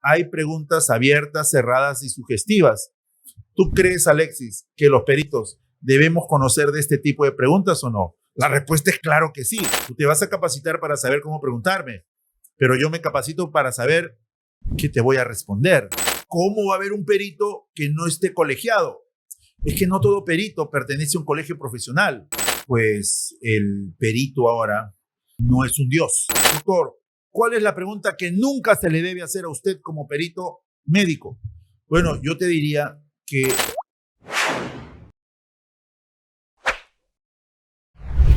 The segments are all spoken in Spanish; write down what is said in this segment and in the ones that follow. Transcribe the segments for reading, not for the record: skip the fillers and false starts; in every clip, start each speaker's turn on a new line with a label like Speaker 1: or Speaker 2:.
Speaker 1: hay preguntas abiertas, cerradas y sugestivas. ¿Tú crees, Alexis, que los peritos debemos conocer de este tipo de preguntas o no? La respuesta es claro que sí. Tú te vas a capacitar para saber cómo preguntarme, pero yo me capacito para saber qué te voy a responder. ¿Cómo va a haber un perito que no esté colegiado? Es que no todo perito pertenece a un colegio profesional. Pues el perito ahora no es un dios. Doctor, ¿cuál es la pregunta que nunca se le debe hacer a usted como perito médico? Bueno, yo te diría que...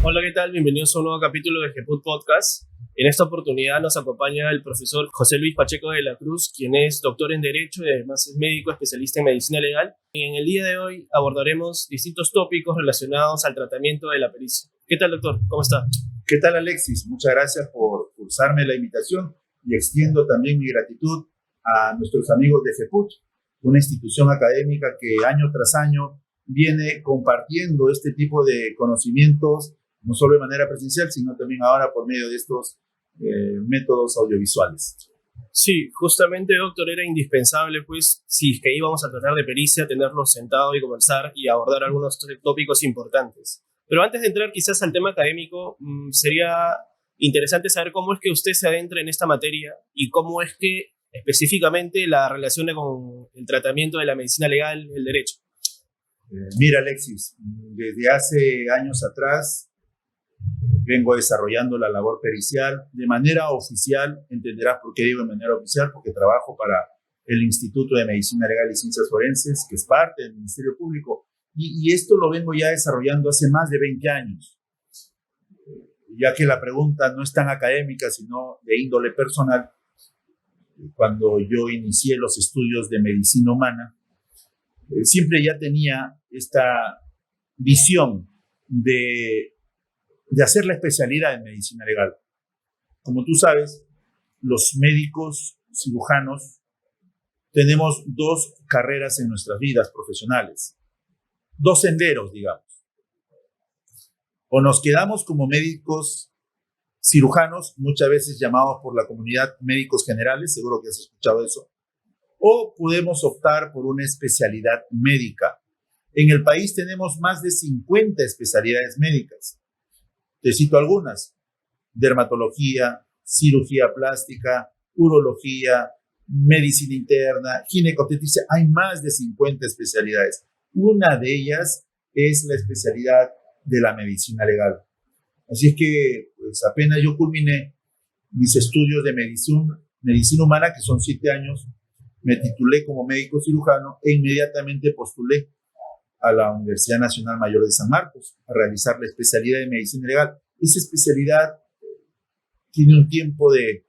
Speaker 2: Hola, ¿qué tal? Bienvenidos a un nuevo capítulo de GEPUT Podcast. En esta oportunidad nos acompaña el profesor José Luis Pacheco de la Cruz, quien es doctor en Derecho y además es médico especialista en Medicina Legal. Y en el día de hoy abordaremos distintos tópicos relacionados al tratamiento de la pericia. ¿Qué tal, doctor? ¿Cómo está?
Speaker 1: ¿Qué tal, Alexis? Muchas gracias por cursarme la invitación y extiendo también mi gratitud a nuestros amigos de GEPUT, una institución académica que año tras año viene compartiendo este tipo de conocimientos, no solo de manera presencial, sino también ahora por medio de estos métodos audiovisuales.
Speaker 2: Sí, justamente, doctor, era indispensable, pues, si es que íbamos a tratar de pericia, tenerlo sentado y conversar y abordar algunos tópicos importantes. Pero antes de entrar quizás al tema académico, sería interesante saber cómo es que usted se adentra en esta materia y cómo es que específicamente la relaciona con el tratamiento de la medicina legal, el derecho.
Speaker 1: Mira, Alexis, desde hace años atrás vengo desarrollando la labor pericial de manera oficial. Entenderás por qué digo de manera oficial, porque trabajo para el Instituto de Medicina Legal y Ciencias Forenses, que es parte del Ministerio Público, y esto lo vengo ya desarrollando hace más de 20 años, ya que la pregunta no es tan académica, sino de índole personal. Cuando yo inicié los estudios de medicina humana, siempre ya tenía esta visión de hacer la especialidad en medicina legal. Como tú sabes, los médicos cirujanos tenemos dos carreras en nuestras vidas profesionales, dos senderos, digamos. O nos quedamos como médicos cirujanos, muchas veces llamados por la comunidad médicos generales, seguro que has escuchado eso, o podemos optar por una especialidad médica. En el país tenemos más de 50 especialidades médicas. Te cito algunas: dermatología, cirugía plástica, urología, medicina interna, ginecobstetricia. Hay más de 50 especialidades. Una de ellas es la especialidad de la medicina legal. Así es que, pues, apenas yo culminé mis estudios de medicina humana, que son 7 años, me titulé como médico cirujano e inmediatamente postulé a la Universidad Nacional Mayor de San Marcos a realizar la especialidad de medicina legal. Esa especialidad tiene un tiempo de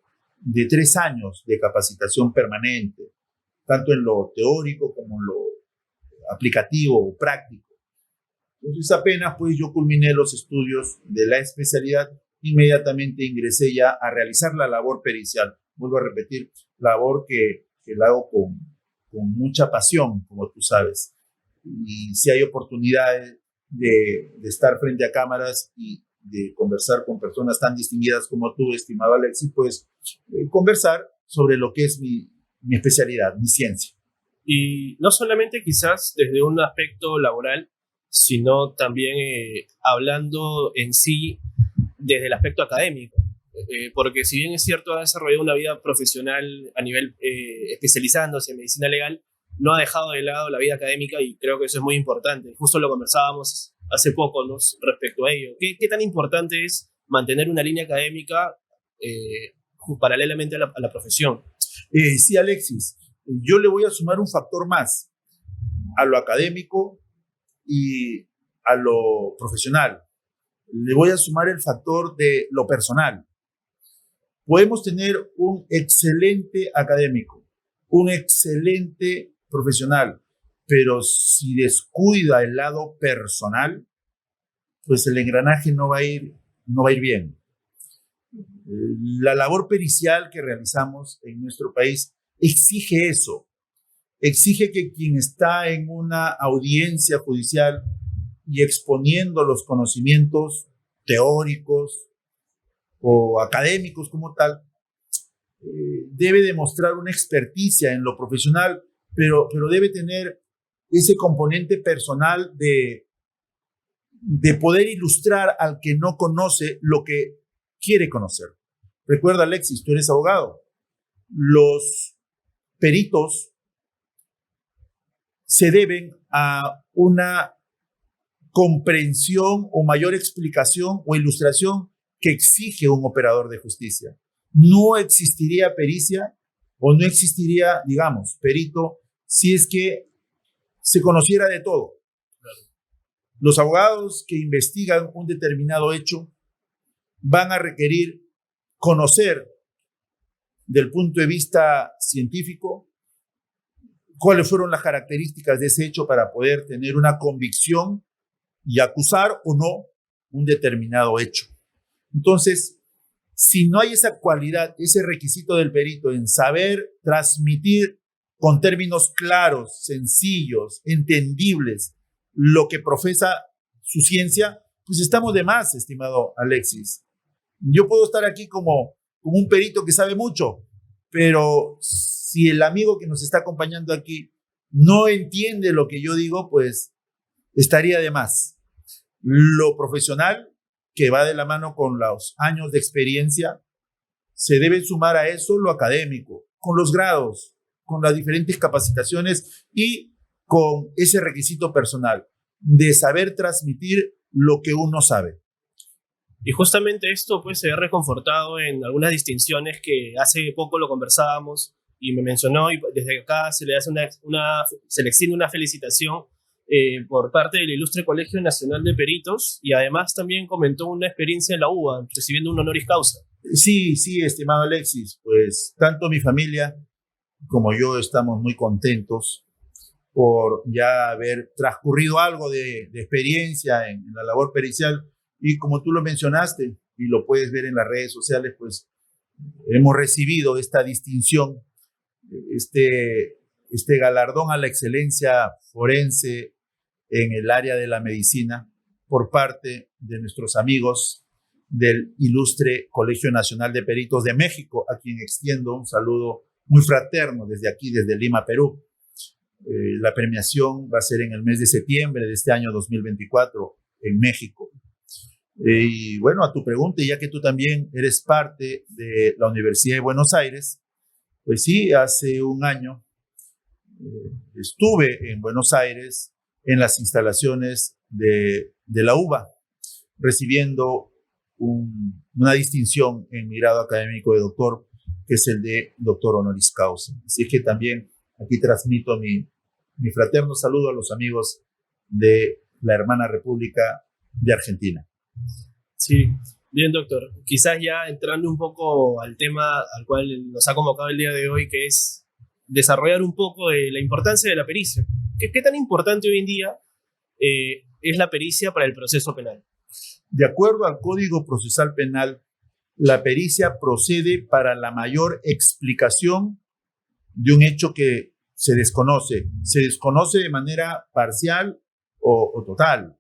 Speaker 1: 3 años de capacitación permanente, tanto en lo teórico como en lo aplicativo o práctico. Entonces, apenas pues yo culminé los estudios de la especialidad, inmediatamente ingresé ya a realizar la labor pericial. Vuelvo a repetir, labor que la hago con mucha pasión, como tú sabes. Y si hay oportunidades de estar frente a cámaras y de conversar con personas tan distinguidas como tú, estimado Alexis, pues conversar sobre lo que es mi especialidad, mi ciencia.
Speaker 2: Y no solamente quizás desde un aspecto laboral, sino también hablando en sí desde el aspecto académico. Porque si bien es cierto, ha desarrollado una vida profesional a nivel especializándose en medicina legal, no ha dejado de lado la vida académica y creo que eso es muy importante. Justo lo conversábamos hace poco, ¿no?, respecto a ello. ¿Qué tan importante es mantener una línea académica paralelamente a la profesión?
Speaker 1: Sí, Alexis, yo le voy a sumar un factor más a lo académico y a lo profesional. Le voy a sumar el factor de lo personal. Podemos tener un excelente académico, un excelente profesional, pero si descuida el lado personal, pues el engranaje no va a ir bien. La labor pericial que realizamos en nuestro país exige eso, exige que quien está en una audiencia judicial y exponiendo los conocimientos teóricos o académicos como tal, debe demostrar una experticia en lo profesional, pero debe tener ese componente personal de poder ilustrar al que no conoce lo que quiere conocer. Recuerda, Alexis, tú eres abogado. Los peritos se deben a una comprensión o mayor explicación o ilustración que exige un operador de justicia. No existiría pericia o no existiría, digamos, perito si es que se conociera de todo. Los abogados que investigan un determinado hecho van a requerir conocer del punto de vista científico cuáles fueron las características de ese hecho para poder tener una convicción y acusar o no un determinado hecho. Entonces, si no hay esa cualidad, ese requisito del perito en saber transmitir con términos claros, sencillos, entendibles, lo que profesa su ciencia, pues estamos de más, estimado Alexis. Yo puedo estar aquí como un perito que sabe mucho, pero si el amigo que nos está acompañando aquí no entiende lo que yo digo, pues estaría de más. Lo profesional, que va de la mano con los años de experiencia, se debe sumar a eso lo académico, con los grados, con las diferentes capacitaciones y con ese requisito personal de saber transmitir lo que uno sabe.
Speaker 2: Y justamente esto pues se ha reconfortado en algunas distinciones que hace poco lo conversábamos y me mencionó, y desde acá se le hace se le extiende una felicitación por parte del Ilustre Colegio Nacional de Peritos, y además también comentó una experiencia en la UBA, recibiendo un honoris causa.
Speaker 1: Sí, estimado Alexis, pues tanto mi familia como yo estamos muy contentos por ya haber transcurrido algo de experiencia en la labor pericial. Y como tú lo mencionaste, y lo puedes ver en las redes sociales, pues hemos recibido esta distinción, este galardón a la excelencia forense en el área de la medicina por parte de nuestros amigos del Ilustre Colegio Nacional de Peritos de México, a quien extiendo un saludo muy fraterno desde aquí, desde Lima, Perú. La premiación va a ser en el mes de septiembre de este año 2024 en México. Y bueno, a tu pregunta, ya que tú también eres parte de la Universidad de Buenos Aires, pues sí, hace un año estuve en Buenos Aires en las instalaciones de la UBA, recibiendo una distinción en mi grado académico de doctor, que es el de doctor honoris causa. Así que también aquí transmito mi fraterno saludo a los amigos de la hermana República de Argentina.
Speaker 2: Sí, bien, doctor. Quizás ya entrando un poco al tema al cual nos ha convocado el día de hoy, que es desarrollar un poco de la importancia de la pericia. ¿Qué tan importante hoy en día es la pericia para el proceso penal?
Speaker 1: De acuerdo al Código Procesal Penal, la pericia procede para la mayor explicación de un hecho que se desconoce. Se desconoce de manera parcial o total.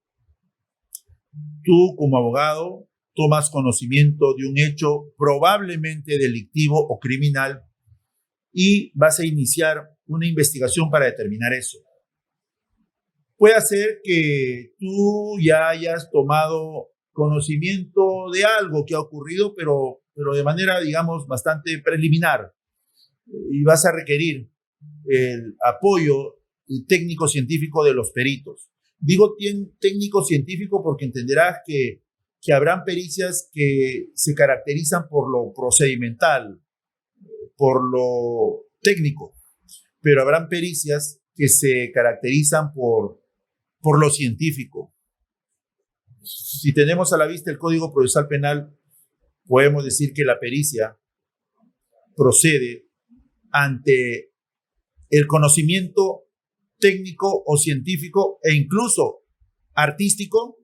Speaker 1: Tú, como abogado, tomas conocimiento de un hecho probablemente delictivo o criminal y vas a iniciar una investigación para determinar eso. Puede ser que tú ya hayas tomado conocimiento de algo que ha ocurrido, pero de manera, digamos, bastante preliminar, y vas a requerir el apoyo técnico-científico de los peritos. Digo técnico-científico porque entenderás que habrán pericias que se caracterizan por lo procedimental, por lo técnico, pero habrán pericias que se caracterizan por lo científico. Si tenemos a la vista el Código Procesal Penal, podemos decir que la pericia procede ante el conocimiento técnico o científico e incluso artístico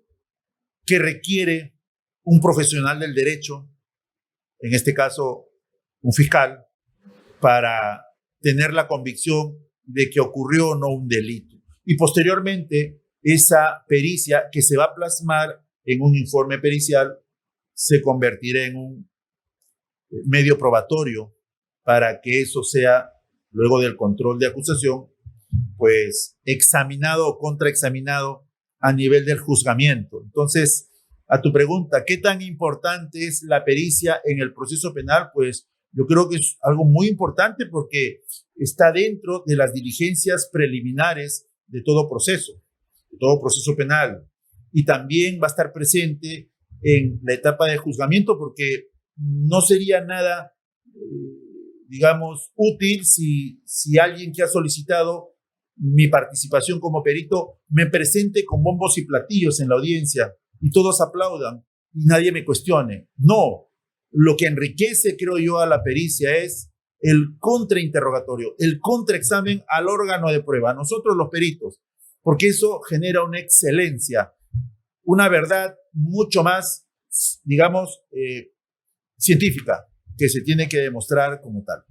Speaker 1: que requiere un profesional del derecho, en este caso un fiscal, para tener la convicción de que ocurrió o no un delito. Y posteriormente, esa pericia que se va a plasmar en un informe pericial se convertirá en un medio probatorio para que eso sea, luego del control de acusación, pues examinado o contraexaminado a nivel del juzgamiento. Entonces, a tu pregunta, ¿qué tan importante es la pericia en el proceso penal? Pues yo creo que es algo muy importante porque está dentro de las diligencias preliminares de todo proceso penal. Y también va a estar presente en la etapa de juzgamiento porque no sería nada, digamos, útil si alguien que ha solicitado mi participación como perito me presente con bombos y platillos en la audiencia y todos aplaudan y nadie me cuestione. No, lo que enriquece, creo yo, a la pericia es el contrainterrogatorio, el contraexamen al órgano de prueba, nosotros los peritos, porque eso genera una excelencia, una verdad mucho más, digamos, científica, que se tiene que demostrar como tal.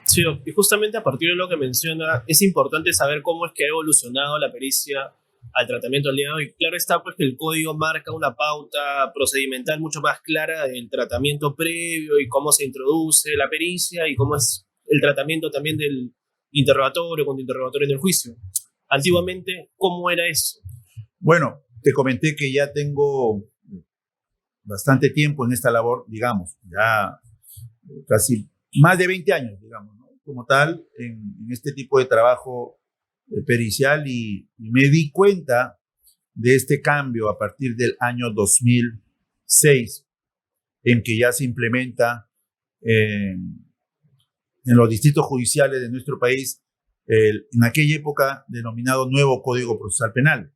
Speaker 2: Sí, y justamente a partir de lo que menciona, es importante saber cómo es que ha evolucionado la pericia al tratamiento al día de hoy. Claro está pues que el código marca una pauta procedimental mucho más clara del tratamiento previo y cómo se introduce la pericia y cómo es el tratamiento también del interrogatorio, contrainterrogatorio en el juicio. Antiguamente, ¿cómo era eso?
Speaker 1: Bueno, te comenté que ya tengo bastante tiempo en esta labor, digamos, ya casi más de 20 años, digamos, ¿no? Como tal, en este tipo de trabajo pericial y me di cuenta de este cambio a partir del año 2006, en que ya se implementa en los distritos judiciales de nuestro país, en aquella época denominado nuevo Código Procesal Penal.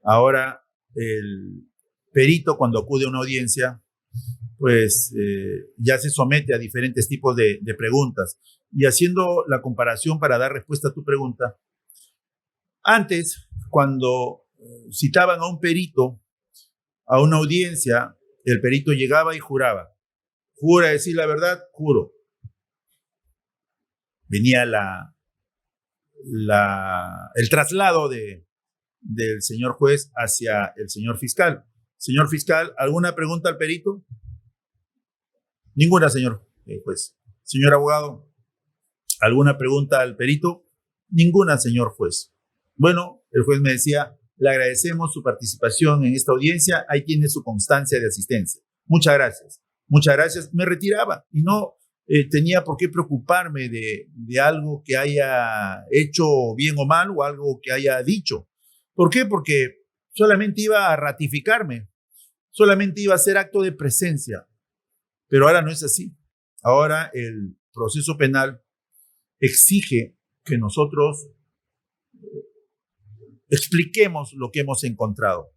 Speaker 1: Ahora, el perito cuando acude a una audiencia, pues ya se somete a diferentes tipos de preguntas. Y haciendo la comparación para dar respuesta a tu pregunta, antes, cuando citaban a un perito a una audiencia, el perito llegaba y juraba. ¿Jura decir la verdad? Juro. Venía el traslado del señor juez hacia el señor fiscal. Señor fiscal, ¿alguna pregunta al perito? Ninguna, señor juez. Señor abogado, ¿alguna pregunta al perito? Ninguna, señor juez. Bueno, el juez me decía, le agradecemos su participación en esta audiencia, ahí tiene su constancia de asistencia. Muchas gracias. Muchas gracias. Me retiraba y no tenía por qué preocuparme de algo que haya hecho bien o mal o algo que haya dicho. ¿Por qué? Porque solamente iba a ratificarme, solamente iba a ser acto de presencia. Pero ahora no es así. Ahora el proceso penal exige que nosotros expliquemos lo que hemos encontrado,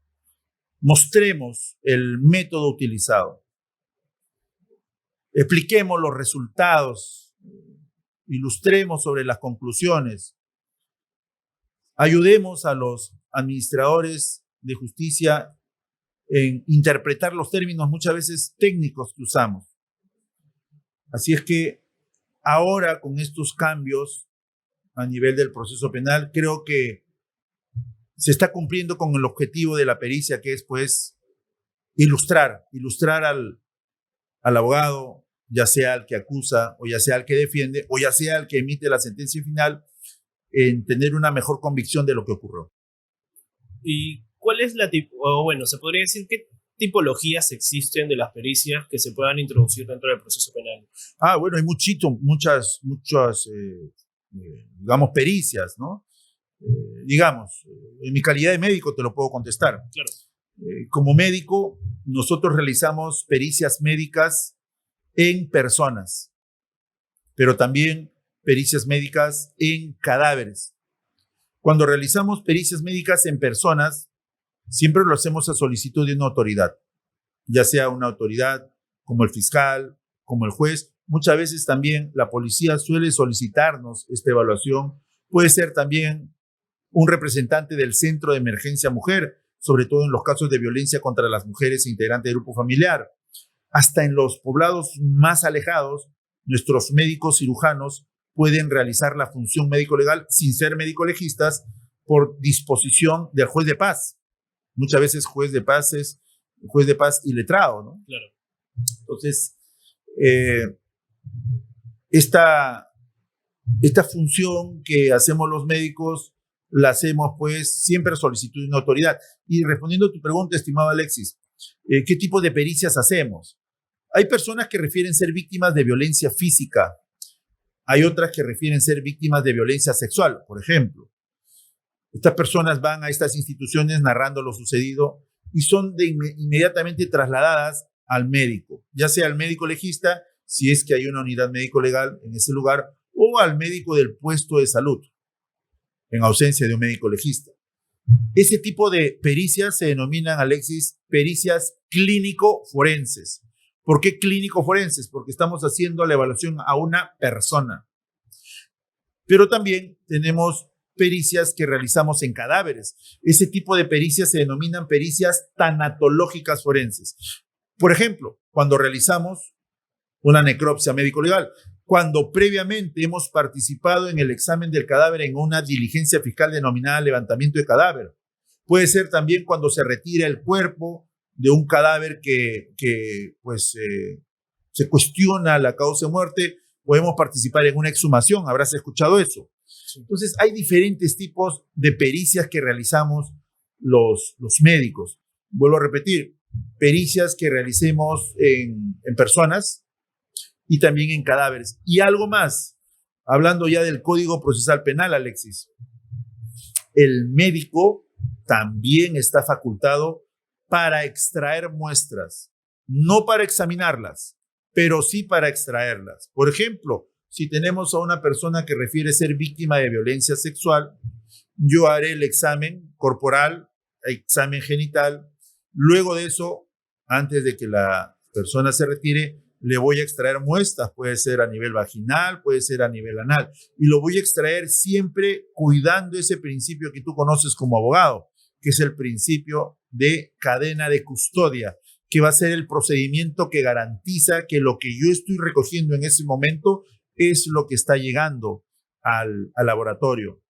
Speaker 1: mostremos el método utilizado, expliquemos los resultados, ilustremos sobre las conclusiones, ayudemos a los administradores de justicia en interpretar los términos muchas veces técnicos que usamos. Así es que ahora con estos cambios a nivel del proceso penal, creo que se está cumpliendo con el objetivo de la pericia, que es pues ilustrar al abogado, ya sea al que acusa o ya sea al que defiende o ya sea al que emite la sentencia final, en tener una mejor convicción de lo que ocurrió.
Speaker 2: ¿Y cuál es bueno, se podría decir qué tipologías existen de las pericias que se puedan introducir dentro del proceso penal?
Speaker 1: Bueno, hay muchas, digamos, pericias, ¿no? Digamos, en mi calidad de médico te lo puedo contestar.
Speaker 2: Claro.
Speaker 1: Como médico, nosotros realizamos pericias médicas en personas, pero también pericias médicas en cadáveres. Cuando realizamos pericias médicas en personas, siempre lo hacemos a solicitud de una autoridad, ya sea una autoridad como el fiscal, como el juez. Muchas veces también la policía suele solicitarnos esta evaluación. Puede ser también un representante del Centro de Emergencia Mujer, sobre todo en los casos de violencia contra las mujeres e integrantes del grupo familiar. Hasta en los poblados más alejados, nuestros médicos cirujanos pueden realizar la función médico-legal sin ser médico-legistas por disposición del juez de paz. Muchas veces juez de paz es juez de paz y letrado, ¿no?
Speaker 2: Claro.
Speaker 1: Entonces, Esta, esta función que hacemos los médicos la hacemos pues siempre a solicitud de una autoridad. Y respondiendo a tu pregunta, estimado Alexis, ¿qué tipo de pericias hacemos? Hay personas que refieren ser víctimas de violencia física. Hay otras que refieren ser víctimas de violencia sexual, por ejemplo. Estas personas van a estas instituciones narrando lo sucedido y son inmediatamente trasladadas al médico, ya sea al médico legista, si es que hay una unidad médico-legal en ese lugar, o al médico del puesto de salud, en ausencia de un médico legista. Ese tipo de pericias se denominan, Alexis, pericias clínico-forenses. ¿Por qué clínico-forenses? Porque estamos haciendo la evaluación a una persona. Pero también tenemos pericias que realizamos en cadáveres. Ese tipo de pericias se denominan pericias tanatológicas forenses. Por ejemplo, cuando realizamos una necropsia médico-legal, cuando previamente hemos participado en el examen del cadáver en una diligencia fiscal denominada levantamiento de cadáver. Puede ser también cuando se retira el cuerpo de un cadáver que se cuestiona la causa de muerte. Podemos participar en una exhumación, habrás escuchado eso. Entonces, hay diferentes tipos de pericias que realizamos los médicos. Vuelvo a repetir, pericias que realicemos en personas y también en cadáveres. Y algo más, hablando ya del Código Procesal Penal, Alexis, el médico también está facultado para extraer muestras, no para examinarlas, pero sí para extraerlas. Por ejemplo, si tenemos a una persona que refiere ser víctima de violencia sexual, yo haré el examen corporal, examen genital. Luego de eso, antes de que la persona se retire, le voy a extraer muestras. Puede ser a nivel vaginal, puede ser a nivel anal. Y lo voy a extraer siempre cuidando ese principio que tú conoces como abogado, que es el principio de cadena de custodia, que va a ser el procedimiento que garantiza que lo que yo estoy recogiendo en ese momento es lo que está llegando al laboratorio.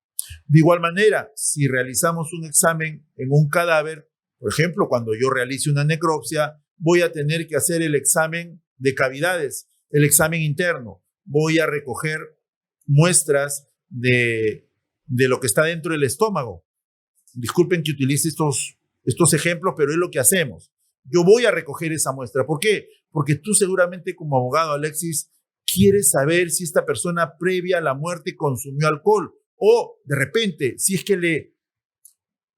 Speaker 1: De igual manera, si realizamos un examen en un cadáver, por ejemplo, cuando yo realice una necropsia, voy a tener que hacer el examen de cavidades, el examen interno. Voy a recoger muestras de lo que está dentro del estómago. Disculpen que utilice estos ejemplos, pero es lo que hacemos. Yo voy a recoger esa muestra. ¿Por qué? Porque tú seguramente como abogado, Alexis, quieres saber si esta persona previa a la muerte consumió alcohol o de repente si es que le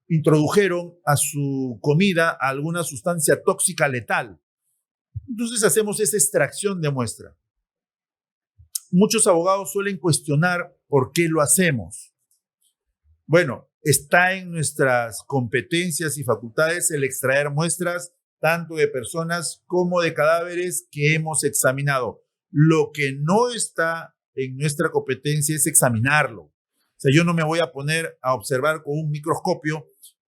Speaker 1: introdujeron a su comida alguna sustancia tóxica letal. Entonces hacemos esa extracción de muestra. Muchos abogados suelen cuestionar por qué lo hacemos. Bueno, está en nuestras competencias y facultades el extraer muestras tanto de personas como de cadáveres que hemos examinado. Lo que no está en nuestra competencia es examinarlo. O sea, yo no me voy a poner a observar con un microscopio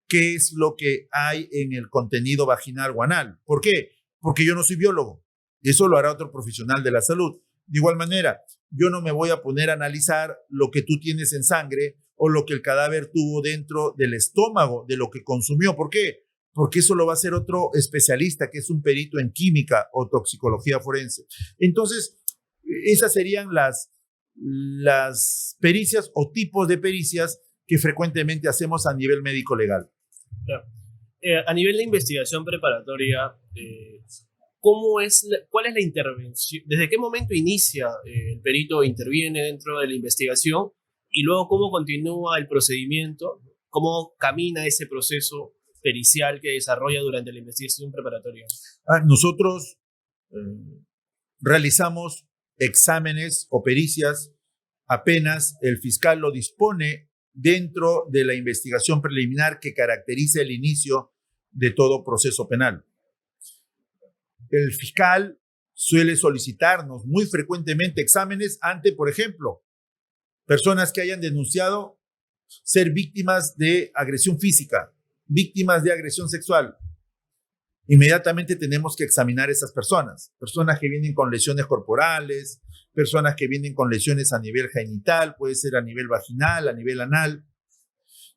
Speaker 1: qué es lo que hay en el contenido vaginal o anal. ¿Por qué? Porque yo no soy biólogo. Eso lo hará otro profesional de la salud. De igual manera, yo no me voy a poner a analizar lo que tú tienes en sangre o lo que el cadáver tuvo dentro del estómago, de lo que consumió. ¿Por qué? Porque eso lo va a hacer otro especialista, que es un perito en química o toxicología forense. Entonces, esas serían las pericias o tipos de pericias que frecuentemente hacemos a nivel médico-legal.
Speaker 2: Claro. A nivel de investigación preparatoria, ¿cuál es la intervención? ¿Desde qué momento inicia el perito interviene dentro de la investigación? Y luego, ¿cómo continúa el procedimiento? ¿Cómo camina ese proceso pericial que desarrolla durante la investigación preparatoria?
Speaker 1: Nosotros realizamos exámenes o pericias apenas el fiscal lo dispone dentro de la investigación preliminar que caracteriza el inicio de todo proceso penal. El fiscal suele solicitarnos muy frecuentemente exámenes ante, por ejemplo, personas que hayan denunciado ser víctimas de agresión física, víctimas de agresión sexual. Inmediatamente tenemos que examinar a esas personas que vienen con lesiones corporales, personas que vienen con lesiones a nivel genital, puede ser a nivel vaginal, a nivel anal.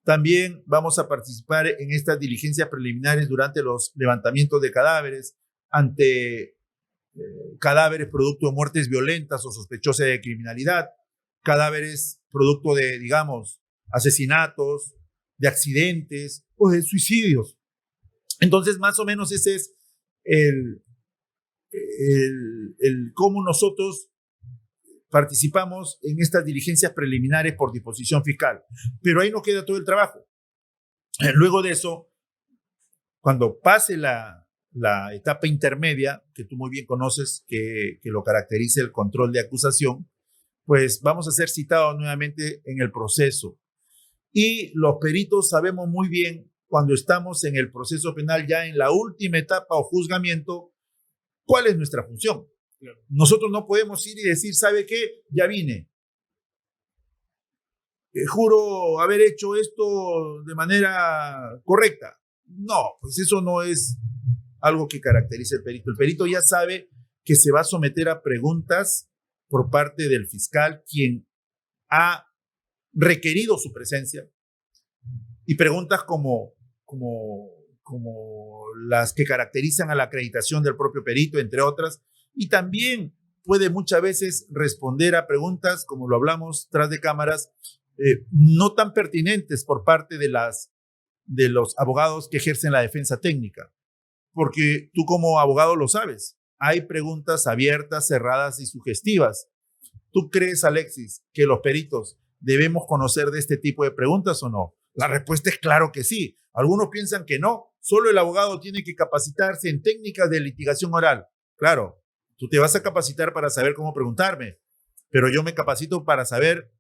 Speaker 1: También vamos a participar en estas diligencias preliminares durante los levantamientos de cadáveres ante cadáveres producto de muertes violentas o sospechosas de criminalidad, cadáveres producto de, digamos, asesinatos, de accidentes o de suicidios. Entonces, más o menos ese es el cómo nosotros participamos en estas diligencias preliminares por disposición fiscal. Pero ahí no queda todo el trabajo. Luego de eso, cuando pase la etapa intermedia, que tú muy bien conoces, que lo caracteriza el control de acusación, pues vamos a ser citados nuevamente en el proceso. Y los peritos sabemos muy bien, cuando estamos en el proceso penal, ya en la última etapa o juzgamiento, cuál es nuestra función. Nosotros no podemos ir y decir, ¿sabe qué? Ya vine. Juro haber hecho esto de manera correcta. No, pues eso no es algo que caracteriza al perito. El perito ya sabe que se va a someter a preguntas por parte del fiscal, quien ha requerido su presencia, y preguntas como las que caracterizan a la acreditación del propio perito, entre otras, y también puede muchas veces responder a preguntas, como lo hablamos tras de cámaras, no tan pertinentes por parte de los abogados que ejercen la defensa técnica, porque tú como abogado lo sabes, hay preguntas abiertas, cerradas y sugestivas. ¿Tú crees, Alexis, que los peritos debemos conocer de este tipo de preguntas o no? La respuesta es claro que sí. Algunos piensan que no, solo el abogado tiene que capacitarse en técnicas de litigación oral. Claro, tú te vas a capacitar para saber cómo preguntarme, pero yo me capacito para saber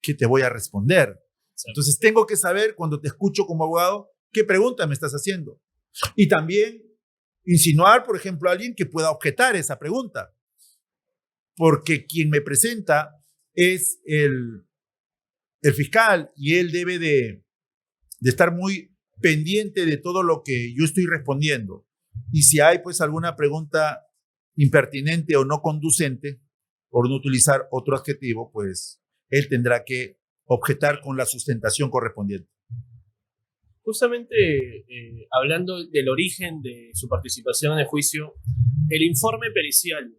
Speaker 1: qué te voy a responder. Entonces tengo que saber, cuando te escucho como abogado, qué pregunta me estás haciendo. Y también insinuar, por ejemplo, a alguien que pueda objetar esa pregunta, porque quien me presenta es el fiscal, y él debe de estar muy pendiente de todo lo que yo estoy respondiendo. Y si hay pues alguna pregunta impertinente o no conducente, por no utilizar otro adjetivo, pues él tendrá que objetar con la sustentación correspondiente.
Speaker 2: Justamente hablando del origen de su participación en el juicio, el informe pericial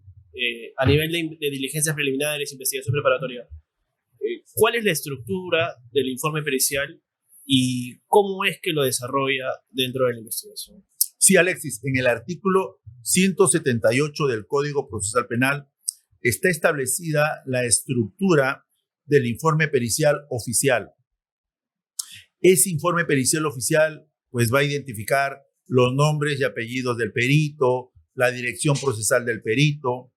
Speaker 2: a nivel de diligencias preliminares, investigación preparatoria, ¿cuál es la estructura del informe pericial y cómo es que lo desarrolla dentro de la investigación?
Speaker 1: Sí, Alexis, en el artículo 178 del Código Procesal Penal está establecida la estructura del informe pericial oficial. Ese informe pericial oficial pues va a identificar los nombres y apellidos del perito, la dirección procesal del perito,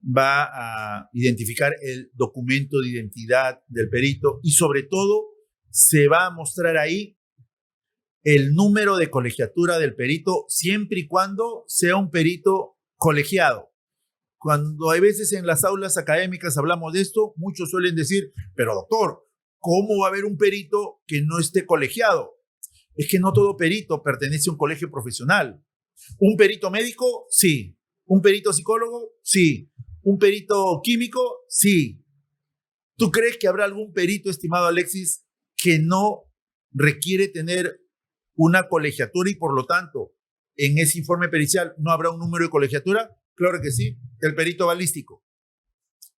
Speaker 1: va a identificar el documento de identidad del perito y sobre todo se va a mostrar ahí el número de colegiatura del perito, siempre y cuando sea un perito colegiado. Cuando hay veces en las aulas académicas hablamos de esto, muchos suelen decir, pero doctor, ¿cómo va a haber un perito que no esté colegiado? Es que no todo perito pertenece a un colegio profesional. ¿Un perito médico? Sí. ¿Un perito psicólogo? Sí. ¿Un perito químico? Sí. ¿Tú crees que habrá algún perito, estimado Alexis, que no requiere tener una colegiatura y por lo tanto en ese informe pericial no habrá un número de colegiatura? Claro que sí. El perito balístico.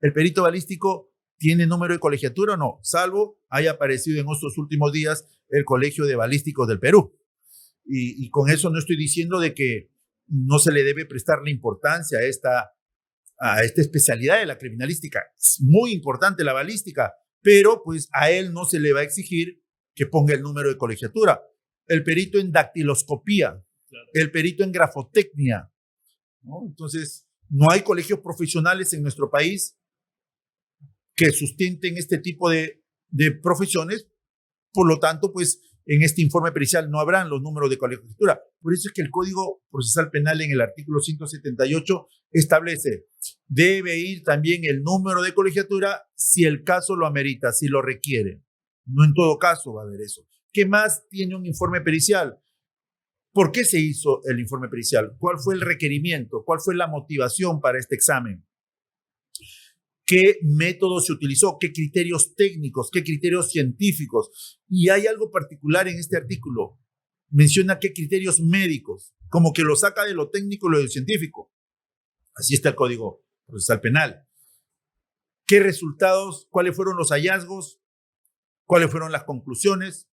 Speaker 1: ¿El perito balístico tiene número de colegiatura o no? Salvo haya aparecido en estos últimos días el Colegio de Balísticos del Perú. Y con eso no estoy diciendo de que no se le debe prestar la importancia a esta especialidad de la criminalística. Es muy importante la balística, pero pues a él no se le va a exigir que ponga el número de colegiatura. El perito en dactiloscopía, claro. El perito en grafotecnia, ¿no? Entonces, no hay colegios profesionales en nuestro país que sustenten este tipo de profesiones, por lo tanto, pues en este informe pericial no habrán los números de colegiatura. Por eso es que el Código Procesal Penal en el artículo 178 establece, debe ir también el número de colegiatura si el caso lo amerita, si lo requiere. No en todo caso va a haber eso. ¿Qué más tiene un informe pericial? ¿Por qué se hizo el informe pericial? ¿Cuál fue el requerimiento? ¿Cuál fue la motivación para este examen? ¿Qué método se utilizó? ¿Qué criterios técnicos? ¿Qué criterios científicos? Y hay algo particular en este artículo. Menciona qué criterios médicos, como que lo saca de lo técnico y lo científico. Así está el Código Procesal Penal. ¿Qué resultados, cuáles fueron los hallazgos, cuáles fueron las conclusiones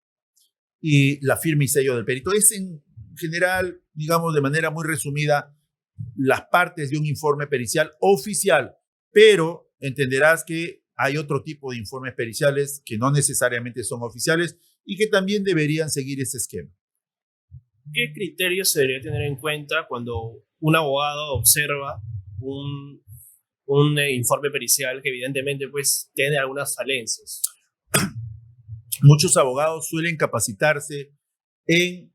Speaker 1: y la firma y sello del perito? Es en general, digamos de manera muy resumida, las partes de un informe pericial oficial, pero entenderás que hay otro tipo de informes periciales que no necesariamente son oficiales y que también deberían seguir ese esquema.
Speaker 2: ¿Qué criterios se debería tener en cuenta cuando un abogado observa un informe pericial que evidentemente pues tiene algunas falencias?
Speaker 1: Muchos abogados suelen capacitarse en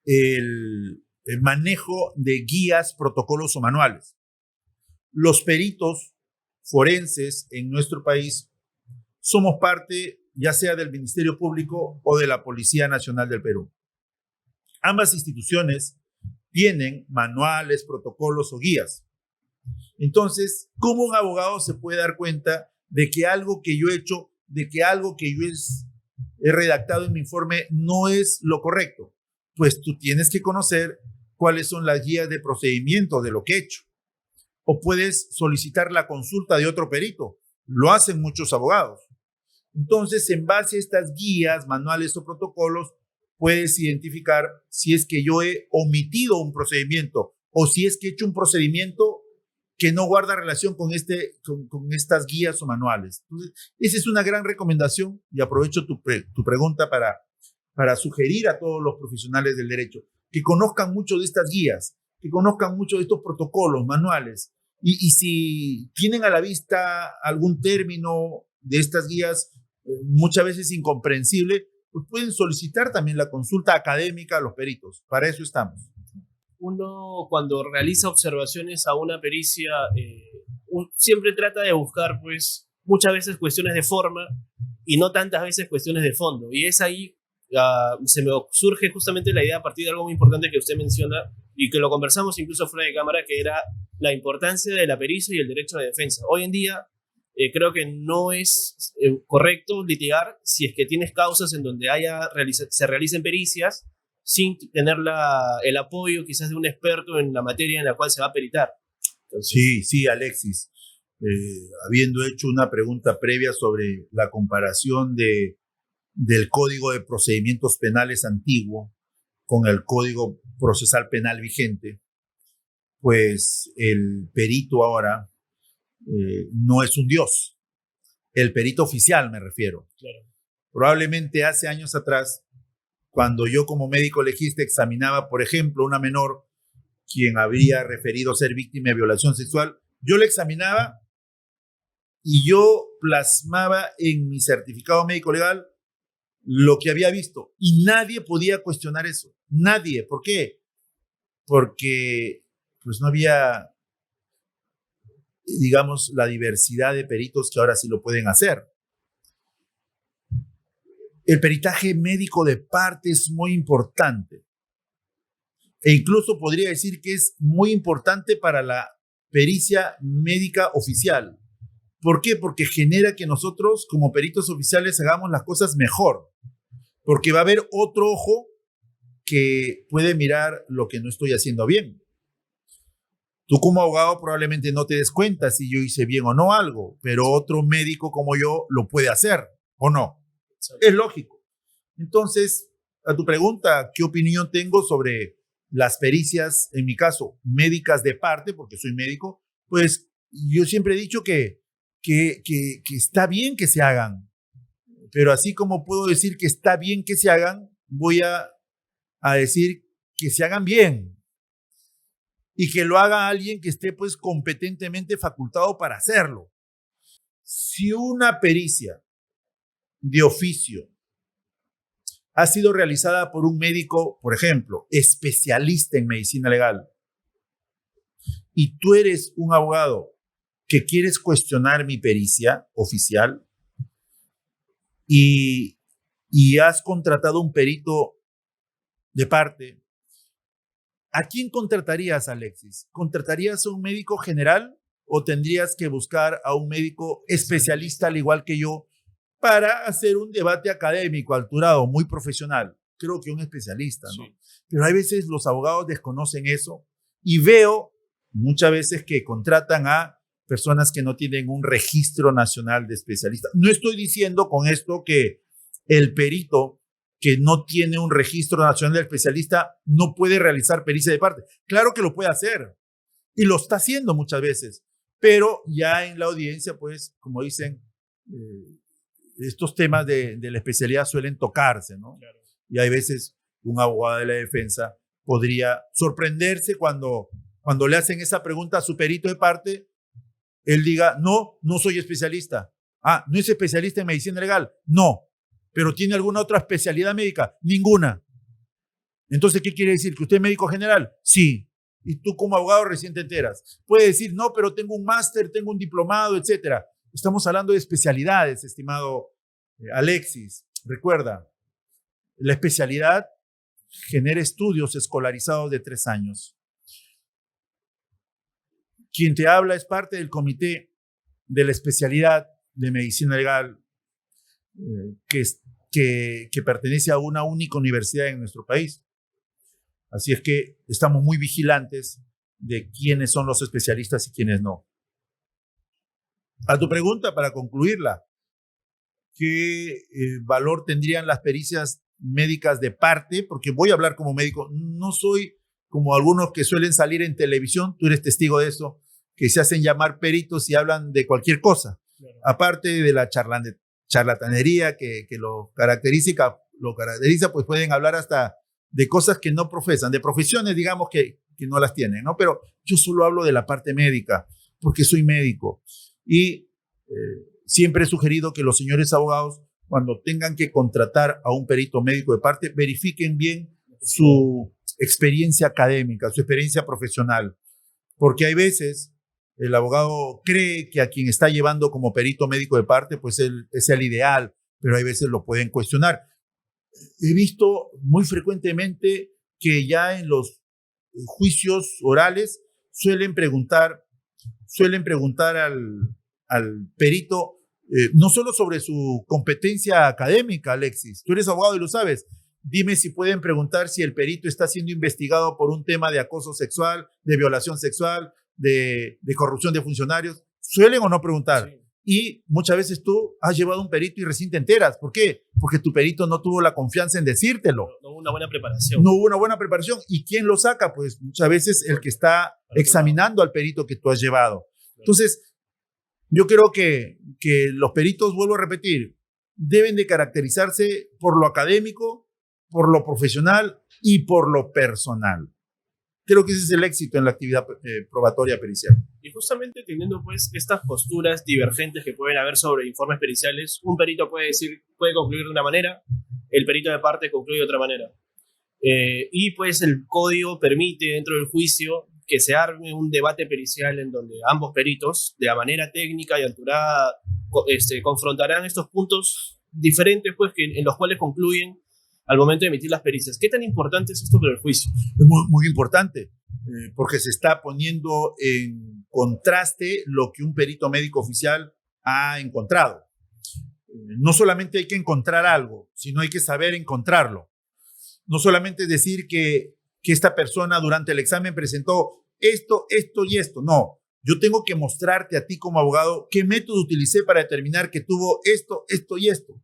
Speaker 1: el manejo de guías, protocolos o manuales. Los peritos forenses en nuestro país somos parte ya sea del Ministerio Público o de la Policía Nacional del Perú. Ambas instituciones tienen manuales, protocolos o guías. Entonces, ¿cómo un abogado se puede dar cuenta de que algo que yo he hecho, de que algo que yo he redactado en mi informe no es lo correcto? Pues tú tienes que conocer cuáles son las guías de procedimiento de lo que he hecho. O puedes solicitar la consulta de otro perito. Lo hacen muchos abogados. Entonces, en base a estas guías, manuales o protocolos, puedes identificar si es que yo he omitido un procedimiento o si es que he hecho un procedimiento que no guarda relación con estas guías o manuales. Entonces, esa es una gran recomendación y aprovecho tu pregunta para sugerir a todos los profesionales del derecho que conozcan mucho de estas guías, que conozcan mucho de estos protocolos, manuales, y si tienen a la vista algún término de estas guías, muchas veces incomprensible, pues pueden solicitar también la consulta académica a los peritos. Para eso estamos.
Speaker 2: Uno cuando realiza observaciones a una pericia siempre trata de buscar pues muchas veces cuestiones de forma y no tantas veces cuestiones de fondo, y es ahí se me surge justamente la idea a partir de algo muy importante que usted menciona y que lo conversamos incluso fuera de cámara, que era la importancia de la pericia y el derecho de defensa. Hoy en día creo que no es correcto litigar si es que tienes causas en donde se realicen pericias sin tener el apoyo quizás de un experto en la materia en la cual se va a peritar. Entonces,
Speaker 1: sí, Alexis. Habiendo hecho una pregunta previa sobre la comparación del Código de Procedimientos Penales antiguo con el Código Procesal Penal vigente, pues el perito ahora no es un dios. El perito oficial me refiero.
Speaker 2: Claro.
Speaker 1: Probablemente hace años atrás, cuando yo como médico legista examinaba, por ejemplo, una menor quien habría referido ser víctima de violación sexual, yo la examinaba y yo plasmaba en mi certificado médico legal lo que había visto y nadie podía cuestionar eso. Nadie. ¿Por qué? Porque pues no había, digamos, la diversidad de peritos que ahora sí lo pueden hacer. El peritaje médico de parte es muy importante e incluso podría decir que es muy importante para la pericia médica oficial. ¿Por qué? Porque genera que nosotros como peritos oficiales hagamos las cosas mejor, porque va a haber otro ojo que puede mirar lo que no estoy haciendo bien. Tú como abogado probablemente no te des cuenta si yo hice bien o no algo, pero otro médico como yo lo puede hacer, ¿o no? Es lógico. Entonces, a tu pregunta, ¿qué opinión tengo sobre las pericias, en mi caso, médicas de parte, porque soy médico? Pues yo siempre he dicho que está bien que se hagan, pero así como puedo decir que está bien que se hagan, voy a decir que se hagan bien y que lo haga alguien que esté pues competentemente facultado para hacerlo. Si una pericia de oficio ha sido realizada por un médico, por ejemplo, especialista en medicina legal, y tú eres un abogado que quieres cuestionar mi pericia oficial y has contratado un perito de parte, ¿a quién contratarías, Alexis? ¿Contratarías a un médico general o tendrías que buscar a un médico especialista al igual que yo para hacer un debate académico, alturado, muy profesional? Creo que un especialista, ¿no? Sí. Pero hay veces los abogados desconocen eso y veo muchas veces que contratan a personas que no tienen un registro nacional de especialistas. No estoy diciendo con esto que el perito que no tiene un registro nacional de especialista no puede realizar pericia de parte. Claro que lo puede hacer y lo está haciendo muchas veces, pero ya en la audiencia, pues, como dicen, estos temas de la especialidad suelen tocarse, ¿no? Claro. Y hay veces un abogado de la defensa podría sorprenderse cuando le hacen esa pregunta a su perito de parte, él diga, no soy especialista. Ah, ¿no es especialista en medicina legal? No. ¿Pero tiene alguna otra especialidad médica? Ninguna. Entonces, ¿qué quiere decir? ¿Que usted es médico general? Sí. Y tú como abogado recién te enteras. Puede decir, no, pero tengo un máster, tengo un diplomado, etcétera. Estamos hablando de especialidades, estimado Alexis. Recuerda, la especialidad genera estudios escolarizados de 3 años. Quien te habla es parte del comité de la especialidad de medicina legal que pertenece a una única universidad en nuestro país. Así es que estamos muy vigilantes de quiénes son los especialistas y quiénes no. A tu pregunta, para concluirla, ¿qué valor tendrían las pericias médicas de parte? Porque voy a hablar como médico, no soy como algunos que suelen salir en televisión, tú eres testigo de eso, que se hacen llamar peritos y hablan de cualquier cosa, claro. Aparte de la charlatanería que lo caracteriza, pues pueden hablar hasta de cosas que no profesan, de profesiones, digamos, que no las tienen, ¿no? Pero yo solo hablo de la parte médica, porque soy médico. Y siempre he sugerido que los señores abogados, cuando tengan que contratar a un perito médico de parte, verifiquen bien su experiencia académica, su experiencia profesional. Porque hay veces el abogado cree que a quien está llevando como perito médico de parte, pues él es el ideal, pero hay veces lo pueden cuestionar. He visto muy frecuentemente que ya en los juicios orales suelen preguntar al perito no solo sobre su competencia académica, Alexis, tú eres abogado y lo sabes. Dime si pueden preguntar si el perito está siendo investigado por un tema de acoso sexual, de violación sexual, de corrupción de funcionarios. ¿Suelen o no preguntar? Sí. Y muchas veces tú has llevado un perito y recién te enteras. ¿Por qué? Porque tu perito no tuvo la confianza en decírtelo.
Speaker 2: No hubo una buena preparación.
Speaker 1: No hubo una buena preparación. ¿Y quién lo saca? Pues muchas veces el que está examinando al perito que tú has llevado. Entonces, yo creo que los peritos, vuelvo a repetir, deben de caracterizarse por lo académico, por lo profesional y por lo personal. Creo que ese es el éxito en la actividad probatoria pericial.
Speaker 2: Y justamente teniendo pues estas posturas divergentes que pueden haber sobre informes periciales, un perito puede concluir de una manera, el perito de parte concluye de otra manera. Y pues el código permite dentro del juicio que se arme un debate pericial en donde ambos peritos, de manera técnica y alturada, confrontarán estos puntos diferentes pues, en los cuales concluyen al momento de emitir las pericias. ¿Qué tan importante es esto para el juicio?
Speaker 1: Es muy, muy importante, porque se está poniendo en contraste lo que un perito médico oficial ha encontrado. No solamente hay que encontrar algo, sino hay que saber encontrarlo. No solamente decir que esta persona durante el examen presentó esto y esto. No, yo tengo que mostrarte a ti como abogado qué método utilicé para determinar que tuvo esto y esto.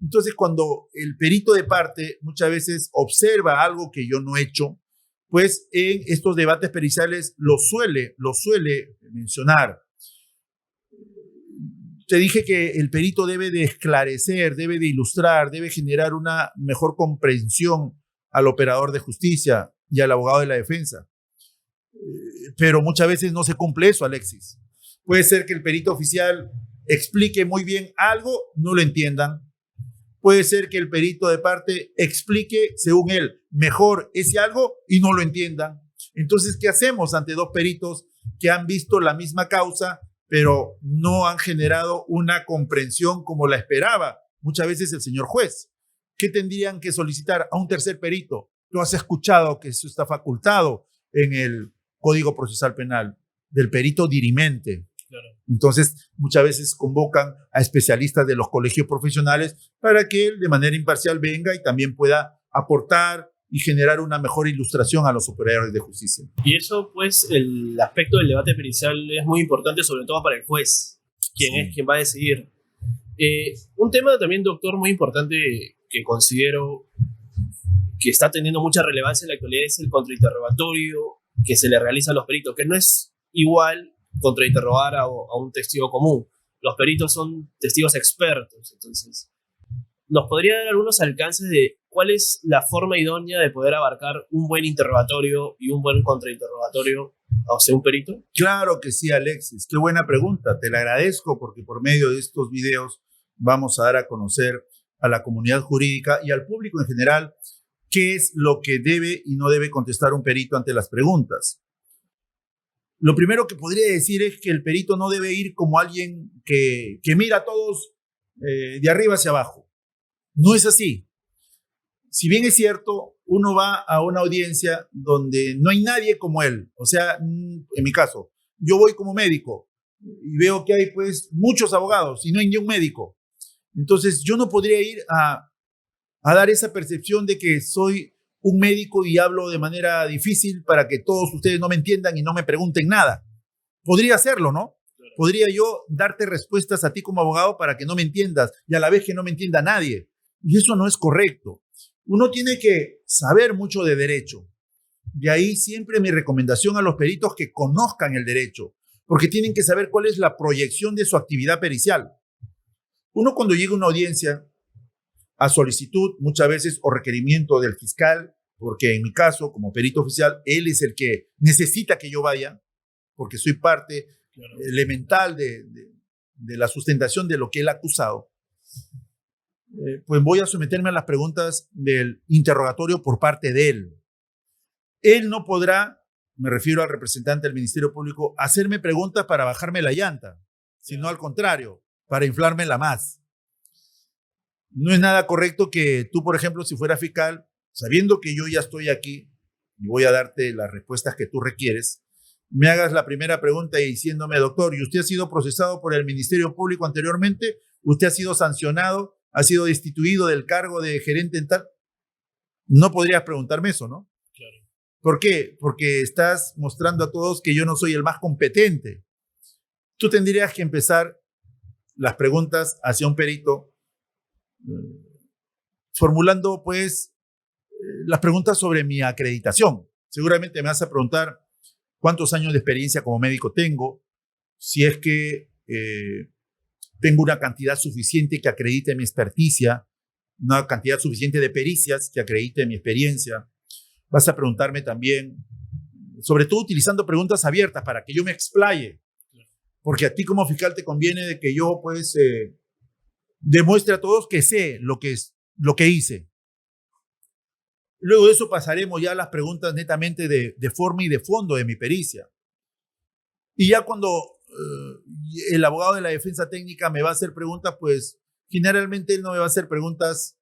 Speaker 1: Entonces, cuando el perito de parte muchas veces observa algo que yo no he hecho, pues en estos debates periciales lo suele mencionar. Te dije que el perito debe de esclarecer, debe de ilustrar, debe generar una mejor comprensión al operador de justicia y al abogado de la defensa. Pero muchas veces no se cumple eso, Alexis. Puede ser que el perito oficial explique muy bien algo, no lo entiendan. Puede ser que el perito de parte explique, según él, mejor ese algo y no lo entiendan. Entonces, ¿qué hacemos ante dos peritos que han visto la misma causa, pero no han generado una comprensión como la esperaba muchas veces el señor juez? ¿Qué tendrían que solicitar a un tercer perito? Tú has escuchado que eso está facultado en el Código Procesal Penal, del perito dirimente. Claro. Entonces, muchas veces convocan a especialistas de los colegios profesionales para que él de manera imparcial venga y también pueda aportar y generar una mejor ilustración a los operadores de justicia.
Speaker 2: Y eso, pues, el aspecto del debate pericial es muy importante, sobre todo para el juez, quien va a decidir. Un tema también, doctor, muy importante que considero que está teniendo mucha relevancia en la actualidad es el contrainterrogatorio que se le realiza a los peritos, que no es igual contrainterrogar a un testigo común. Los peritos son testigos expertos, entonces, ¿nos podría dar algunos alcances de cuál es la forma idónea de poder abarcar un buen interrogatorio y un buen contrainterrogatorio hacia un perito?
Speaker 1: Claro que sí, Alexis. Qué buena pregunta. Te la agradezco porque por medio de estos videos vamos a dar a conocer a la comunidad jurídica y al público en general qué es lo que debe y no debe contestar un perito ante las preguntas. Lo primero que podría decir es que el perito no debe ir como alguien que mira a todos de arriba hacia abajo. No es así. Si bien es cierto, uno va a una audiencia donde no hay nadie como él. O sea, en mi caso, yo voy como médico y veo que hay pues muchos abogados y no hay ni un médico. Entonces yo no podría ir a dar esa percepción de que soy un médico y hablo de manera difícil para que todos ustedes no me entiendan y no me pregunten nada. Podría hacerlo, ¿no? Podría yo darte respuestas a ti como abogado para que no me entiendas y a la vez que no me entienda nadie. Y eso no es correcto. Uno tiene que saber mucho de derecho. De ahí siempre mi recomendación a los peritos que conozcan el derecho, porque tienen que saber cuál es la proyección de su actividad pericial. Uno cuando llega a una audiencia, a solicitud muchas veces o requerimiento del fiscal, porque en mi caso, como perito oficial, él es el que necesita que yo vaya, porque soy parte elemental de la sustentación de lo que él ha acusado. Pues voy a someterme a las preguntas del interrogatorio por parte de él. Él no podrá, me refiero al representante del Ministerio Público, hacerme preguntas para bajarme la llanta, sino al contrario, para inflármela más. No es nada correcto que tú, por ejemplo, si fuera fiscal, sabiendo que yo ya estoy aquí y voy a darte las respuestas que tú requieres, me hagas la primera pregunta y diciéndome, doctor, ¿y usted ha sido procesado por el Ministerio Público anteriormente? ¿Usted ha sido sancionado? ¿Ha sido destituido del cargo de gerente en tal? No podrías preguntarme eso, ¿no?
Speaker 2: Claro.
Speaker 1: ¿Por qué? Porque estás mostrando a todos que yo no soy el más competente. Tú tendrías que empezar las preguntas hacia un perito formulando, pues, las preguntas sobre mi acreditación. Seguramente me vas a preguntar cuántos años de experiencia como médico tengo, si es que tengo una cantidad suficiente que acredite mi experticia, una cantidad suficiente de pericias que acredite mi experiencia. Vas a preguntarme también, sobre todo utilizando preguntas abiertas para que yo me explaye, porque a ti como fiscal te conviene de que yo, pues, demuestre a todos que sé lo que hice. Luego de eso pasaremos ya a las preguntas netamente de forma y de fondo de mi pericia. Y ya cuando el abogado de la defensa técnica me va a hacer preguntas, pues generalmente él no me va a hacer preguntas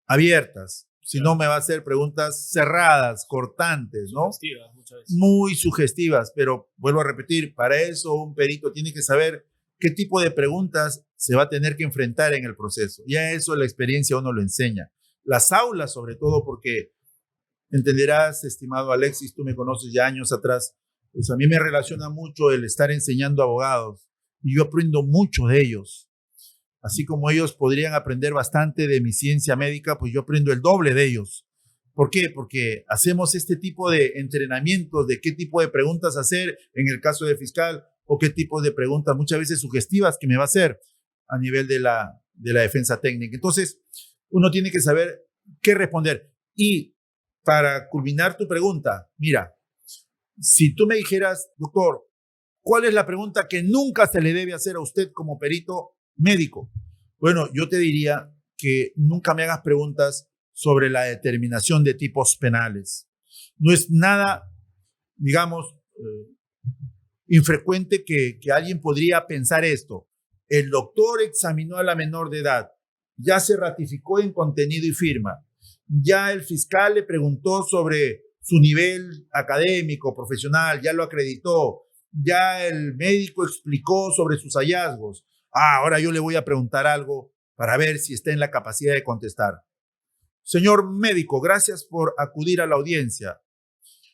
Speaker 1: abiertas, sino me va a hacer preguntas cerradas, cortantes, ¿no?
Speaker 2: Sugestivas, muchas veces.
Speaker 1: Muy sugestivas, pero vuelvo a repetir, para eso un perito tiene que saber qué tipo de preguntas se va a tener que enfrentar en el proceso. Ya eso la experiencia uno lo enseña. Las aulas, sobre todo, porque entenderás, estimado Alexis, tú me conoces ya años atrás, pues a mí me relaciona mucho el estar enseñando a abogados y yo aprendo mucho de ellos. Así como ellos podrían aprender bastante de mi ciencia médica, pues yo aprendo el doble de ellos. ¿Por qué? Porque hacemos este tipo de entrenamientos de qué tipo de preguntas hacer en el caso de fiscal o qué tipo de preguntas muchas veces sugestivas que me va a hacer a nivel de la defensa técnica. Entonces, uno tiene que saber qué responder. Y para culminar tu pregunta, mira, si tú me dijeras, doctor, ¿cuál es la pregunta que nunca se le debe hacer a usted como perito médico? Bueno, yo te diría que nunca me hagas preguntas sobre la determinación de tipos penales. No es nada, digamos, infrecuente que alguien podría pensar esto. El doctor examinó a la menor de edad, ya se ratificó en contenido y firma, ya el fiscal le preguntó sobre su nivel académico, profesional, ya lo acreditó, ya el médico explicó sobre sus hallazgos. Ahora yo le voy a preguntar algo para ver si está en la capacidad de contestar. Señor médico, gracias por acudir a la audiencia.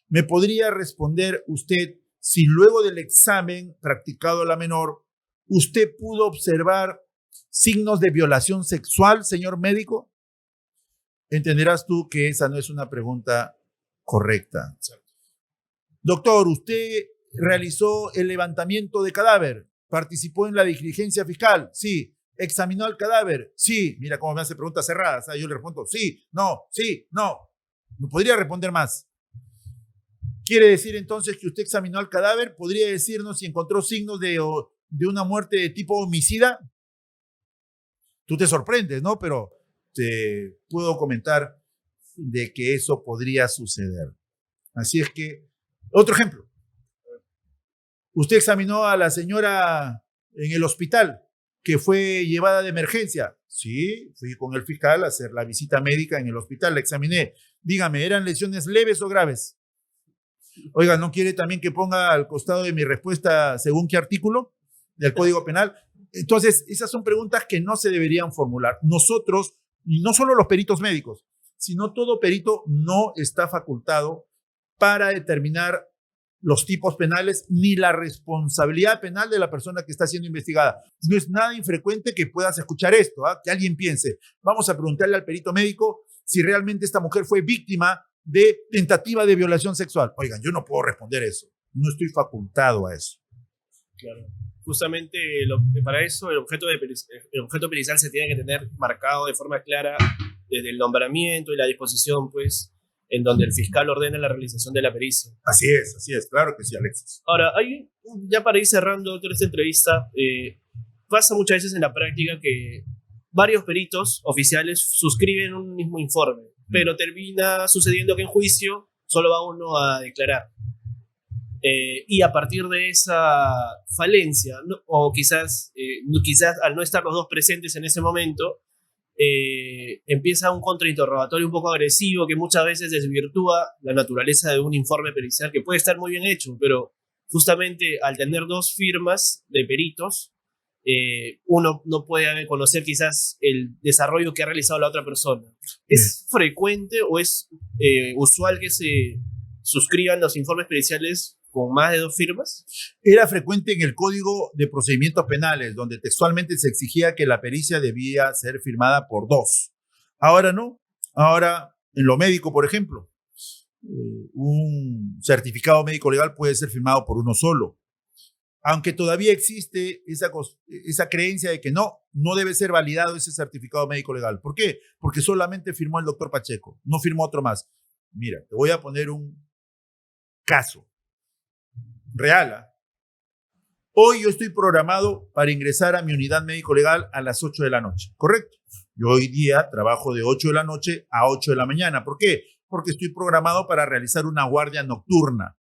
Speaker 1: ¿Me podría responder usted si luego del examen practicado a la menor, usted pudo observar signos de violación sexual, señor médico? Entenderás tú que esa no es una pregunta correcta. Doctor, ¿usted realizó el levantamiento de cadáver? ¿Participó en la diligencia fiscal? Sí. ¿Examinó el cadáver? Sí. Mira cómo me hace preguntas cerradas. Yo le respondo sí, no, sí, no. No podría responder más. ¿Quiere decir entonces que usted examinó el cadáver? ¿Podría decirnos si encontró signos de una muerte de tipo homicida? Tú te sorprendes, ¿no? Pero te puedo comentar de que eso podría suceder. Así es que, otro ejemplo. Usted examinó a la señora en el hospital que fue llevada de emergencia. Sí, fui con el fiscal a hacer la visita médica en el hospital, la examiné. Dígame, ¿eran lesiones leves o graves? Oiga, ¿no quiere también que ponga al costado de mi respuesta según qué artículo del Código Penal? Entonces, esas son preguntas que no se deberían formular. Nosotros, y no solo los peritos médicos, sino todo perito no está facultado para determinar los tipos penales ni la responsabilidad penal de la persona que está siendo investigada. No es nada infrecuente que puedas escuchar esto, que alguien piense, vamos a preguntarle al perito médico si realmente esta mujer fue víctima de tentativa de violación sexual. Oigan, yo no puedo responder eso, no estoy facultado a eso.
Speaker 2: Claro. Justamente para eso el objeto pericial se tiene que tener marcado de forma clara desde el nombramiento y la disposición, pues, en donde el fiscal ordena la realización de la pericia.
Speaker 1: Así es, claro que sí, Alexis.
Speaker 2: Ahora, ya para ir cerrando toda esta entrevista, pasa muchas veces en la práctica que varios peritos oficiales suscriben un mismo informe, pero termina sucediendo que en juicio solo va uno a declarar. Y a partir de esa falencia, ¿no? O quizás al no estar los dos presentes en ese momento, empieza un contrainterrogatorio un poco agresivo que muchas veces desvirtúa la naturaleza de un informe pericial que puede estar muy bien hecho, pero justamente al tener dos firmas de peritos, uno no puede conocer quizás el desarrollo que ha realizado la otra persona. ¿Es frecuente o es usual que se suscriban los informes periciales con más de dos firmas?
Speaker 1: Era frecuente en el Código de Procedimientos Penales, donde textualmente se exigía que la pericia debía ser firmada por dos. Ahora no. Ahora, en lo médico, por ejemplo, un certificado médico legal puede ser firmado por uno solo. Aunque todavía existe esa creencia de que no debe ser validado ese certificado médico legal. ¿Por qué? Porque solamente firmó el doctor Pacheco, no firmó otro más. Mira, te voy a poner un caso real. Hoy yo estoy programado para ingresar a mi unidad médico legal a las 8 de la noche, ¿correcto? Yo hoy día trabajo de 8 de la noche a 8 de la mañana. ¿Por qué? Porque estoy programado para realizar una guardia nocturna.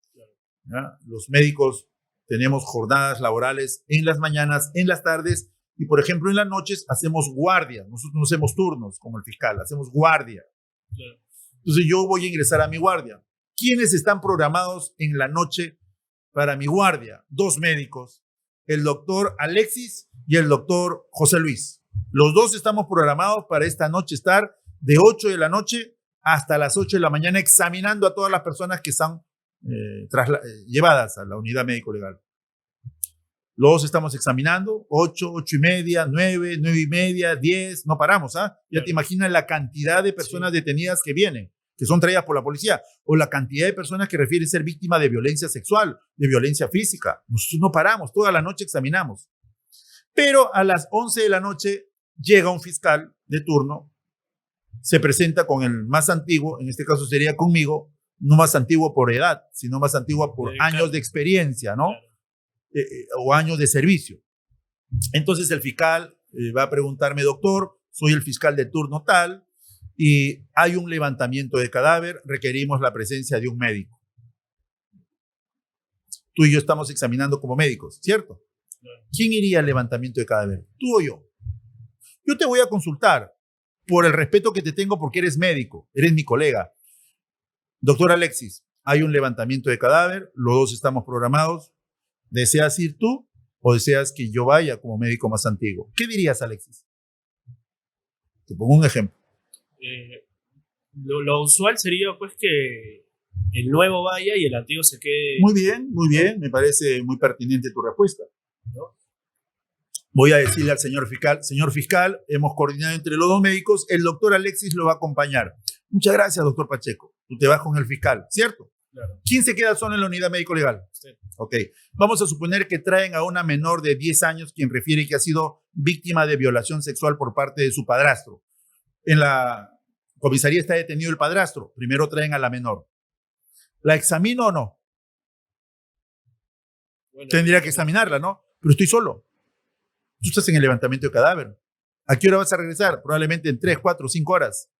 Speaker 1: ¿Ya? Los médicos tenemos jornadas laborales en las mañanas, en las tardes y, por ejemplo, en las noches hacemos guardia. Nosotros no hacemos turnos como el fiscal, hacemos guardia. Entonces yo voy a ingresar a mi guardia. ¿Quiénes están programados en la noche para mi guardia? Dos médicos, el doctor Alexis y el doctor José Luis. Los dos estamos programados para esta noche estar de 8 de la noche hasta las 8 de la mañana examinando a todas las personas que están llevadas a la unidad médico legal. Los dos estamos examinando, 8, 8 y media, 9, 9 y media, 10, no paramos, ¿ah? Ya te imaginas la cantidad de personas detenidas que vienen, que son traídas por la policía, o la cantidad de personas que refieren ser víctimas de violencia sexual, de violencia física. Nosotros no paramos, toda la noche examinamos. Pero a las 11 de la noche llega un fiscal de turno, se presenta con el más antiguo, en este caso sería conmigo, no más antiguo por edad, sino más antiguo por años de experiencia, ¿no? O años de servicio. Entonces el fiscal va a preguntarme, doctor, soy el fiscal de turno tal, y hay un levantamiento de cadáver, requerimos la presencia de un médico. Tú y yo estamos examinando como médicos, ¿cierto? ¿Quién iría al levantamiento de cadáver? ¿Tú o yo? Yo te voy a consultar por el respeto que te tengo porque eres médico, eres mi colega. Doctor Alexis, hay un levantamiento de cadáver, los dos estamos programados. ¿Deseas ir tú o deseas que yo vaya como médico más antiguo? ¿Qué dirías, Alexis? Te pongo un ejemplo.
Speaker 2: Lo usual sería pues que el nuevo vaya y el antiguo se quede.
Speaker 1: Muy bien, me parece muy pertinente tu respuesta.
Speaker 2: ¿No?
Speaker 1: Voy a decirle al señor fiscal, hemos coordinado entre los dos médicos, el doctor Alexis lo va a acompañar. Muchas gracias, doctor Pacheco. Tú te vas con el fiscal, ¿cierto?
Speaker 2: Claro.
Speaker 1: ¿Quién se queda solo en la unidad médico-legal?
Speaker 2: Usted.
Speaker 1: Ok. Vamos a suponer que traen a una menor de 10 años quien refiere que ha sido víctima de violación sexual por parte de su padrastro. En la comisaría está detenido el padrastro. Primero traen a la menor. ¿La examino o no?
Speaker 2: Bueno,
Speaker 1: tendría que examinarla, ¿no? Pero estoy solo. Tú estás en el levantamiento de cadáver. ¿A qué hora vas a regresar? Probablemente en 3, 4, 5 horas.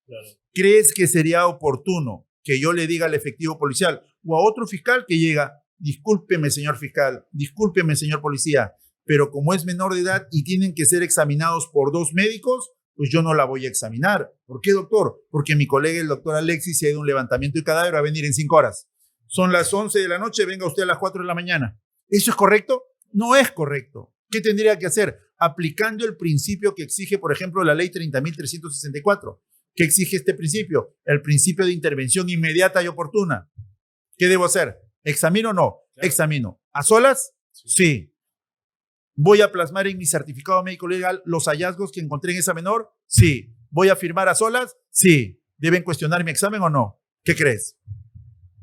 Speaker 2: Claro.
Speaker 1: ¿Crees que sería oportuno que yo le diga al efectivo policial o a otro fiscal que llega, discúlpeme, señor fiscal, discúlpeme, señor policía, pero como es menor de edad y tienen que ser examinados por 2 médicos, pues yo no la voy a examinar? ¿Por qué, doctor? Porque mi colega, el doctor Alexis, se ha ido a un levantamiento de cadáver, va a venir en 5 horas. Son las 11 de la noche, venga usted a las 4 de la mañana. ¿Eso es correcto? No es correcto. ¿Qué tendría que hacer? Aplicando el principio que exige, por ejemplo, la ley 30.364. ¿Qué exige este principio? El principio de intervención inmediata y oportuna. ¿Qué debo hacer? ¿Examino o no?
Speaker 2: Claro.
Speaker 1: Examino. ¿A solas? Sí. ¿Voy a plasmar en mi certificado médico legal los hallazgos que encontré en esa menor? Sí. ¿Voy a firmar a solas? Sí. ¿Deben cuestionar mi examen o no? ¿Qué crees?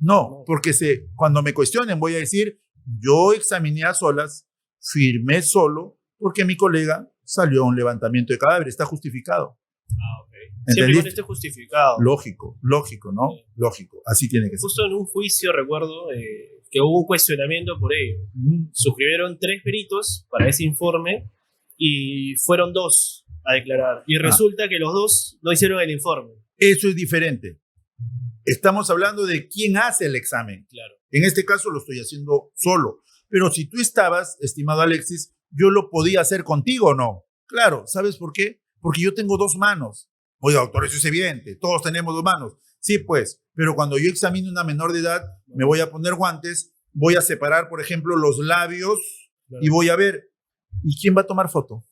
Speaker 1: No, porque cuando me cuestionen voy a decir, yo examiné a solas, firmé solo, porque mi colega salió a un levantamiento de cadáver. Está justificado.
Speaker 2: Ah, ok. Siempre con este justificado.
Speaker 1: Lógico, ¿no? Sí. Lógico, así tiene que ser.
Speaker 2: Justo en un juicio recuerdo que hubo un cuestionamiento por ello. Suscribieron 3 peritos para ese informe y fueron 2 a declarar. Y resulta que los 2 no hicieron el informe.
Speaker 1: Eso es diferente. Estamos hablando de quién hace el examen.
Speaker 2: Claro.
Speaker 1: En este caso lo estoy haciendo solo. Pero si tú estabas, estimado Alexis, yo lo podía hacer contigo o no. Claro, ¿sabes por qué? Porque yo tengo 2 manos. Oiga, doctor, eso es evidente. Todos tenemos 2 manos. Sí, pues, pero cuando yo examine una menor de edad, me voy a poner guantes, voy a separar, por ejemplo, los labios y voy a ver. ¿Y quién va a tomar foto?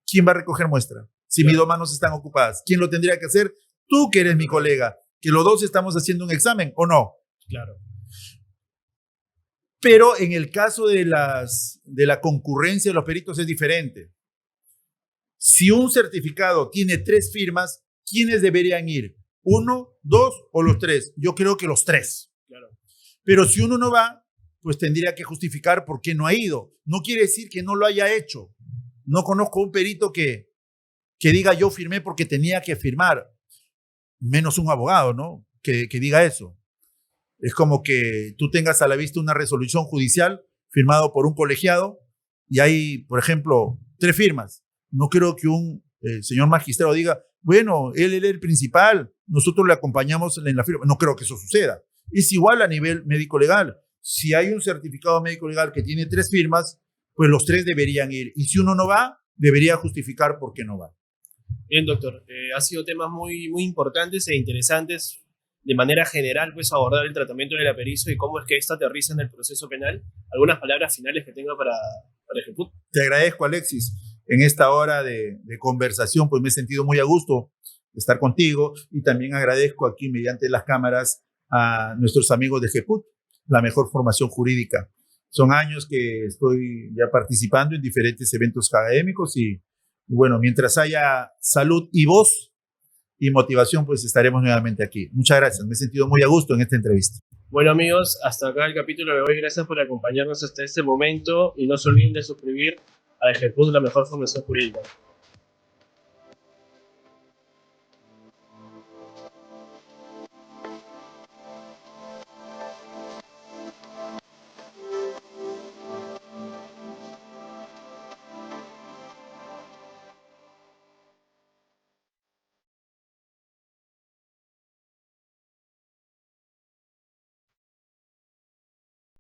Speaker 1: ¿Quién va a recoger muestra? Si mis 2 manos están ocupadas. ¿Quién lo tendría que hacer? Tú, que eres mi colega. Que los 2 estamos haciendo un examen, ¿o no?
Speaker 2: Claro.
Speaker 1: Pero en el caso de la concurrencia de los peritos es diferente. Si un certificado tiene 3 firmas, ¿quiénes deberían ir? ¿1, 2 o los 3? Yo creo que los 3.
Speaker 2: Claro.
Speaker 1: Pero si uno no va, pues tendría que justificar por qué no ha ido. No quiere decir que no lo haya hecho. No conozco un perito que diga yo firmé porque tenía que firmar. Menos un abogado, ¿no? Que diga eso. Es como que tú tengas a la vista una resolución judicial firmado por un colegiado y hay, por ejemplo, 3 firmas. No creo que un señor magistrado diga, bueno, él era el principal, nosotros le acompañamos en la firma. No creo que eso suceda. Es igual a nivel médico-legal. Si hay un certificado médico-legal que tiene 3 firmas, pues los 3 deberían ir. Y si uno no va, debería justificar por qué no va.
Speaker 2: Bien, doctor. Ha sido temas muy, muy importantes e interesantes de manera general, pues abordar el tratamiento de la pericia y cómo es que esta aterriza en el proceso penal. ¿Algunas palabras finales que tenga para Ejeput?
Speaker 1: Te agradezco, Alexis. En esta hora de conversación, pues me he sentido muy a gusto de estar contigo y también agradezco aquí mediante las cámaras a nuestros amigos de Ejeput, la mejor formación jurídica. Son años que estoy ya participando en diferentes eventos académicos y bueno, mientras haya salud y voz y motivación, pues estaremos nuevamente aquí. Muchas gracias, me he sentido muy a gusto en esta entrevista.
Speaker 2: Bueno, amigos, hasta acá el capítulo de hoy. Gracias por acompañarnos hasta este momento y no se olviden de suscribir a Ejeput, la mejor formación jurídica.